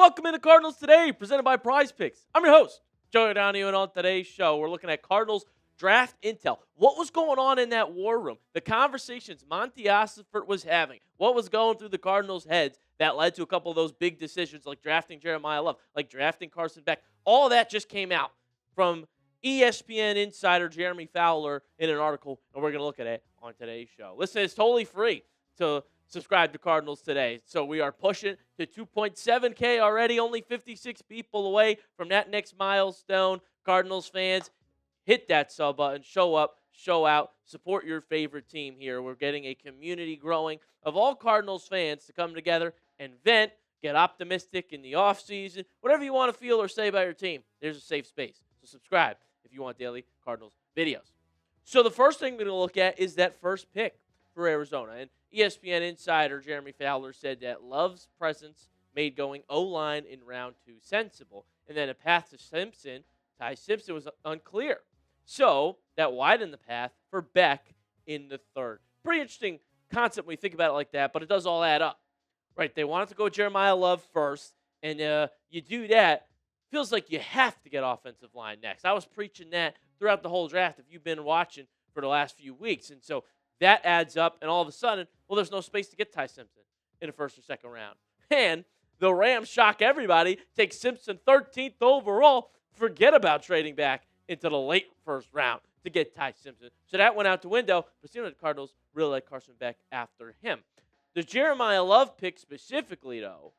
Welcome into Cardinals Today, presented by Prize Picks. I'm your host, Joey Donahue, and on today's show, we're looking at Cardinals draft intel. What was going on in that war room? The conversations Monty Ossenfort was having. What was going through the Cardinals' heads that led to a couple of those big decisions, like drafting Jeremiyah Love, like drafting Carson Beck. All of that just came out from ESPN insider Jeremy Fowler in an article, and we're going to look at it on today's show. Listen, it's totally free to subscribe to Cardinals Today. So we are pushing to 2.7K already, only 56 people away from that next milestone. Cardinals fans, hit that sub button, show up, show out, support your favorite team here. We're getting a community growing of all Cardinals fans to come together and vent, get optimistic in the offseason. Whatever you want to feel or say about your team, there's a safe space. So subscribe if you want daily Cardinals videos. So the first thing we're going to look at is that first pick for Arizona. And ESPN insider Jeremy Fowler said that Love's presence made going O-line in round 2 sensible, and then a path to Ty Simpson was unclear. So that widened the path for Beck in the third. Pretty interesting concept when you think about it like that, but it does all add up. Right, they wanted to go Jeremiyah Love first, and you do that, feels like you have to get offensive line next. I was preaching that throughout the whole draft if you've been watching for the last few weeks, and so that adds up, and all of a sudden, well, there's no space to get Ty Simpson in the first or second round. And the Rams shock everybody, take Simpson 13th overall, forget about trading back into the late first round to get Ty Simpson. So that went out the window, but it seemed like the Cardinals really like Carson Beck after him. The Jeremiyah Love pick specifically, though,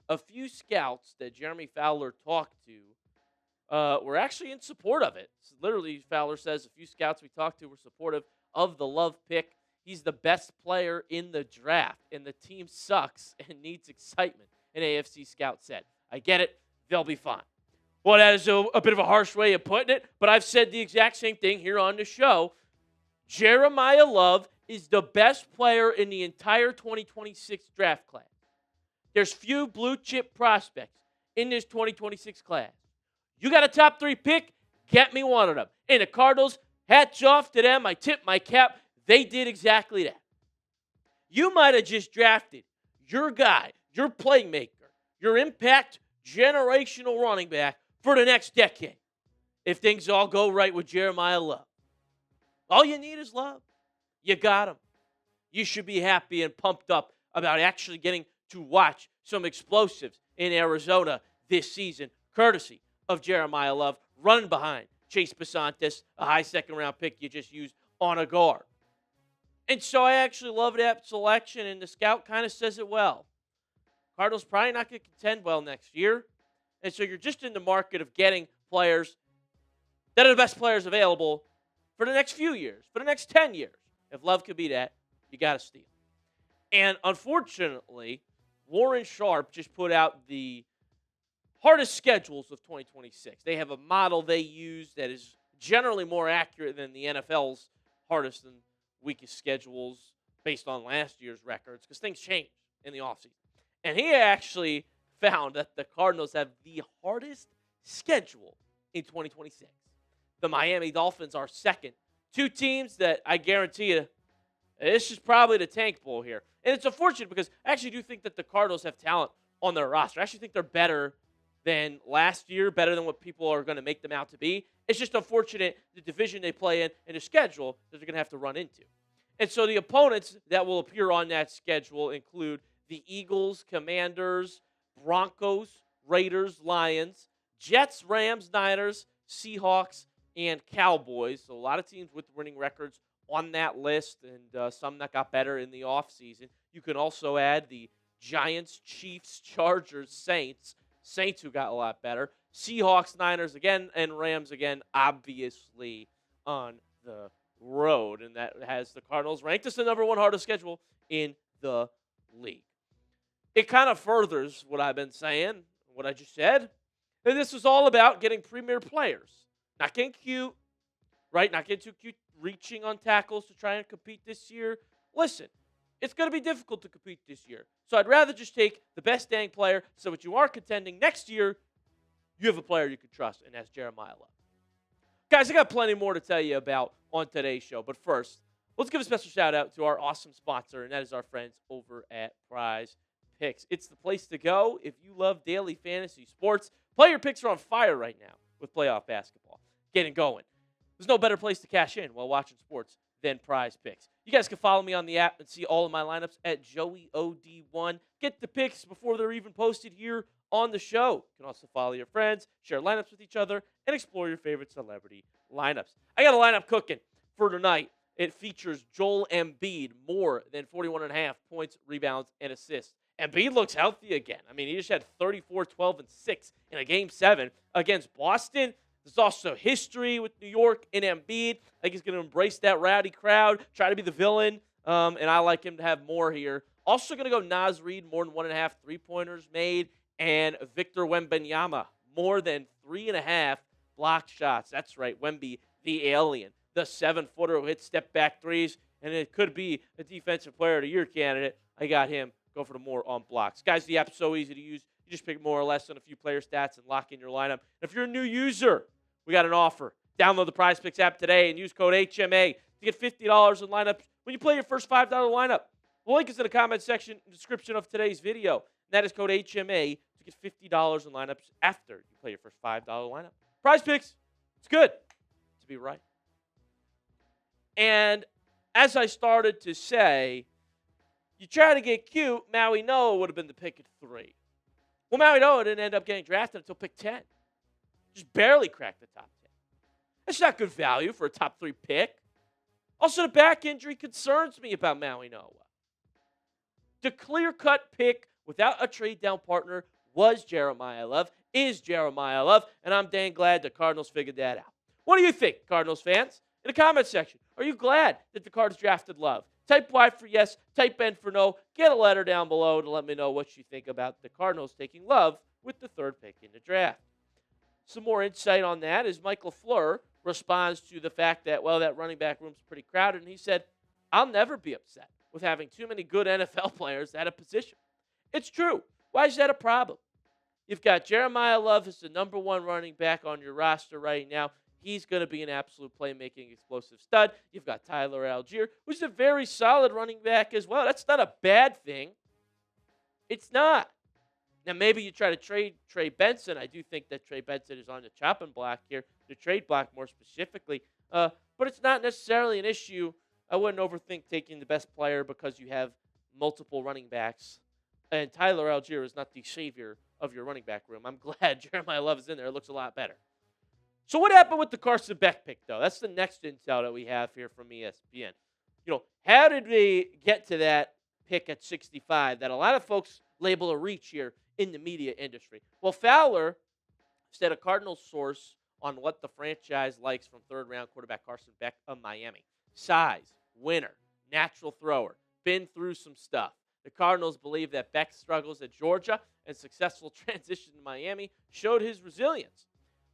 a few scouts that Jeremy Fowler talked to were actually in support of it. So literally, Fowler says a few scouts we talked to were supportive of the Love pick. He's the best player in the draft, and the team sucks and needs excitement, an AFC scout said. I get it. They'll be fine. Well, that is a bit of a harsh way of putting it, but I've said the exact same thing here on the show. Jeremiyah Love is the best player in the entire 2026 draft class. There's few blue-chip prospects in this 2026 class. You got a top 3 pick, get me one of them. And the Cardinals, hats off to them. I tip my cap. They did exactly that. You might have just drafted your guy, your playmaker, your impact generational running back for the next decade if things all go right with Jeremiyah Love. All you need is love. You got him. You should be happy and pumped up about actually getting to watch some explosives in Arizona this season, courtesy of Jeremiyah Love, running behind Chase Basantis, a high second-round pick you just used on a guard. And so I actually love that selection, and the scout kind of says it well. Cardinals probably not going to contend well next year, and so you're just in the market of getting players that are the best players available for the next few years, for the next 10 years. If Love could be that, you got to steal. And unfortunately, Warren Sharp just put out the hardest schedules of 2026. They have a model they use that is generally more accurate than the NFL's hardest and weakest schedules based on last year's records because things change in the offseason. And he actually found that the Cardinals have the hardest schedule in 2026. The Miami Dolphins are second. Two teams that I guarantee you, this is probably the tank bowl here. And it's unfortunate because I actually do think that the Cardinals have talent on their roster. I actually think they're better than last year, better than what people are going to make them out to be. It's just unfortunate the division they play in and the schedule that they're going to have to run into. And so the opponents that will appear on that schedule include the Eagles, Commanders, Broncos, Raiders, Lions, Jets, Rams, Niners, Seahawks, and Cowboys. So a lot of teams with winning records on that list and some that got better in the offseason. You can also add the Giants, Chiefs, Chargers, Saints who got a lot better, Seahawks, Niners again, and Rams again, obviously on the road. And that has the Cardinals ranked as the number 1 hardest schedule in the league. It kind of furthers what I've been saying, what I just said. And this is all about getting premier players. Not getting cute, right? Not getting too cute, reaching on tackles to try and compete this year. Listen, it's going to be difficult to compete this year. So I'd rather just take the best dang player so that you are contending next year, you have a player you can trust, and that's Jeremiyah Love. Guys, I got plenty more to tell you about on today's show. But first, let's give a special shout-out to our awesome sponsor, and that is our friends over at Prize Picks. It's the place to go if you love daily fantasy sports. Player picks are on fire right now with playoff basketball. Getting going. There's no better place to cash in while watching sports than Prize Picks. You guys can follow me on the app and see all of my lineups at JoeyOD1. Get the picks before they're even posted here on the show. You can also follow your friends, share lineups with each other, and explore your favorite celebrity lineups. I got a lineup cooking for tonight. It features Joel Embiid, more than 41.5 points, rebounds, and assists. Embiid looks healthy again. I mean, he just had 34, 12, and 6 in a Game 7 against Boston. There's also history with New York and Embiid. I think he's going to embrace that rowdy crowd, try to be the villain, and I like him to have more here. Also going to go Naz Reid, more than 1.5 three-pointers made, and Victor Wembanyama, more than 3.5 blocked shots. That's right, Wemby, the alien, the 7-footer who hits step-back threes, and it could be a Defensive Player of the Year candidate. I got him. Go for the more on blocks. Guys, the app's so easy to use. You just pick more or less on a few player stats and lock in your lineup. If you're a new user, we got an offer. Download the Prize Picks app today and use code HMA to get $50 in lineups when you play your first $5 lineup. The link is in the comment section and description of today's video. And that is code HMA to get $50 in lineups after you play your first $5 lineup. Prize Picks, it's good to be right. And as I started to say, you try to get cute, Maui Noah would have been the pick at 3. Well, Maui Noah didn't end up getting drafted until pick 10. Just barely cracked the top 10. That's not good value for a top 3 pick. Also, the back injury concerns me about Maui Noah. The clear-cut pick without a trade-down partner was Jeremiyah Love, is Jeremiyah Love, and I'm dang glad the Cardinals figured that out. What do you think, Cardinals fans? In the comment section, are you glad that the Cardinals drafted Love? Type Y for yes, type N for no. Get a letter down below to let me know what you think about the Cardinals taking Love with the 3rd pick in the draft. Some more insight on that is Mike LaFleur responds to the fact that, well, that running back room's pretty crowded, and he said, I'll never be upset with having too many good NFL players at a position. It's true. Why is that a problem? You've got Jeremiyah Love as the number 1 running back on your roster right now. He's going to be an absolute playmaking explosive stud. You've got Tyler Algier, who's a very solid running back as well. That's not a bad thing. It's not. Now, maybe you try to trade Trey Benson. I do think that Trey Benson is on the chopping block here, the trade block more specifically. But it's not necessarily an issue. I wouldn't overthink taking the best player because you have multiple running backs. And Tyler Algier is not the savior of your running back room. I'm glad Jeremiyah Love is in there. It looks a lot better. So what happened with the Carson Beck pick, though? That's the next intel that we have here from ESPN. How did we get to that pick at 65 that a lot of folks label a reach here in the media industry? Well, Fowler said a Cardinals source on what the franchise likes from 3rd-round quarterback Carson Beck of Miami. Size, winner, natural thrower, been through some stuff. The Cardinals believe that Beck's struggles at Georgia and successful transition to Miami showed his resilience.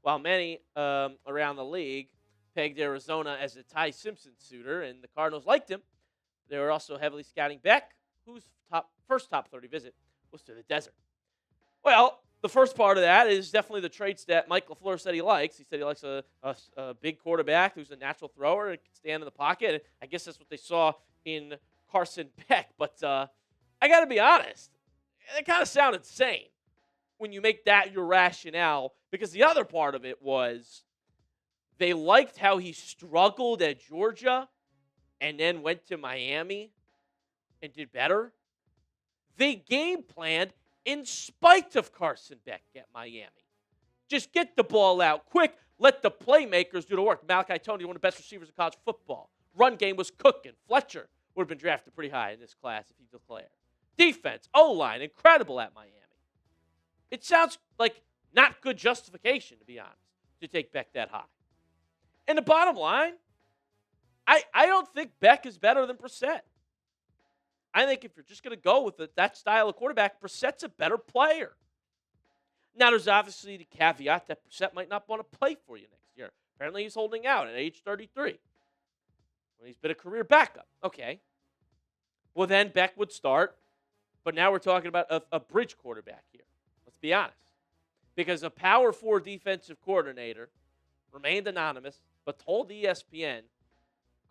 While many around the league pegged Arizona as a Ty Simpson suitor, and the Cardinals liked him, they were also heavily scouting Beck, whose first top 30 visit was to the desert. Well, the first part of that is definitely the traits that Mike LaFleur said he likes. He said he likes a big quarterback who's a natural thrower and can stand in the pocket. And I guess that's what they saw in Carson Beck. But I got to be honest, it kind of sounded sane when you make that your rationale, because the other part of it was they liked how he struggled at Georgia and then went to Miami and did better. They game planned in spite of Carson Beck at Miami. Just get the ball out quick. Let the playmakers do the work. Malachi Tony, one of the best receivers in college football. Run game was cooking. Fletcher would have been drafted pretty high in this class if he declared. Defense, O-line, incredible at Miami. It sounds like not good justification, to be honest, to take Beck that high. And the bottom line, I don't think Beck is better than Brissett. I think if you're just going to go with that style of quarterback, Brissett's a better player. Now, there's obviously the caveat that Brissett might not want to play for you next year. Apparently, he's holding out at age 33. Well, he's been a career backup. Okay. Well, then Beck would start. But now we're talking about a bridge quarterback here. Let's be honest. Because a Power 4 defensive coordinator remained anonymous, but told ESPN,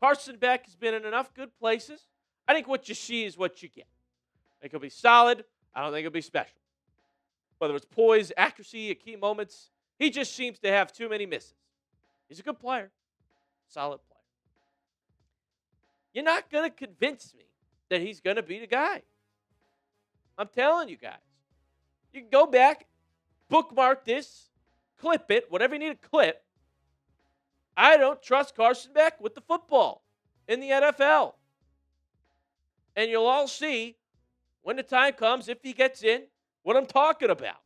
Carson Beck has been in enough good places. I think what you see is what you get. I think he'll be solid. I don't think it'll be special. Whether it's poise, accuracy at key moments, he just seems to have too many misses. He's a good player, solid player. You're not going to convince me that he's going to be the guy. I'm telling you guys. You can go back, bookmark this, clip it, whatever you need to clip. I don't trust Carson Beck with the football in the NFL. And you'll all see when the time comes, if he gets in, what I'm talking about.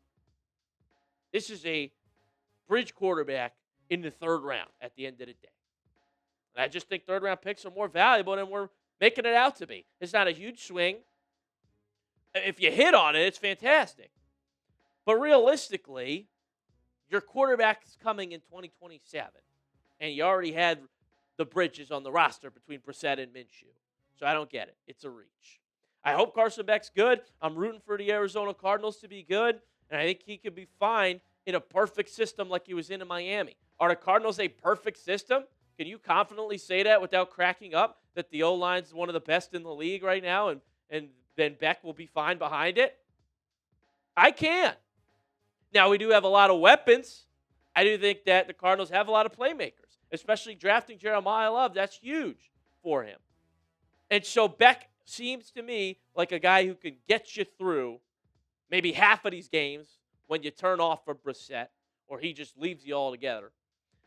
This is a bridge quarterback in the third round at the end of the day. And I just think third-round picks are more valuable than we're making it out to be. It's not a huge swing. If you hit on it, it's fantastic. But realistically, your quarterback is coming in 2027, and you already had the bridges on the roster between Brissett and Minshew. So I don't get it. It's a reach. I hope Carson Beck's good. I'm rooting for the Arizona Cardinals to be good, and I think he could be fine in a perfect system like he was in Miami. Are the Cardinals a perfect system? Can you confidently say that without cracking up, that the O-line is one of the best in the league right now, and then Beck will be fine behind it? I can. Now, we do have a lot of weapons. I do think that the Cardinals have a lot of playmakers, especially drafting Jeremiyah Love. That's huge for him. And so Beck seems to me like a guy who can get you through maybe half of these games when you turn off for Brissett, or he just leaves you altogether.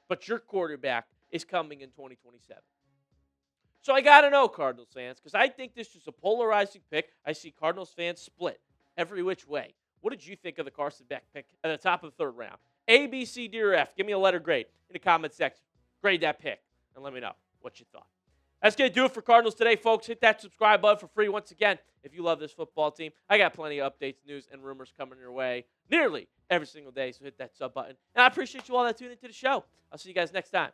But your quarterback is coming in 2027. So I got to know, Cardinals fans, because I think this is a polarizing pick. I see Cardinals fans split every which way. What did you think of the Carson Beck pick at the top of the third round? A, B, C, D, or F? Give me a letter grade in the comment section. Grade that pick and let me know what you thought. That's going to do it for Cardinals today, folks. Hit that subscribe button for free. Once again, if you love this football team, I got plenty of updates, news, and rumors coming your way nearly every single day, so hit that sub button. And I appreciate you all that tune into the show. I'll see you guys next time.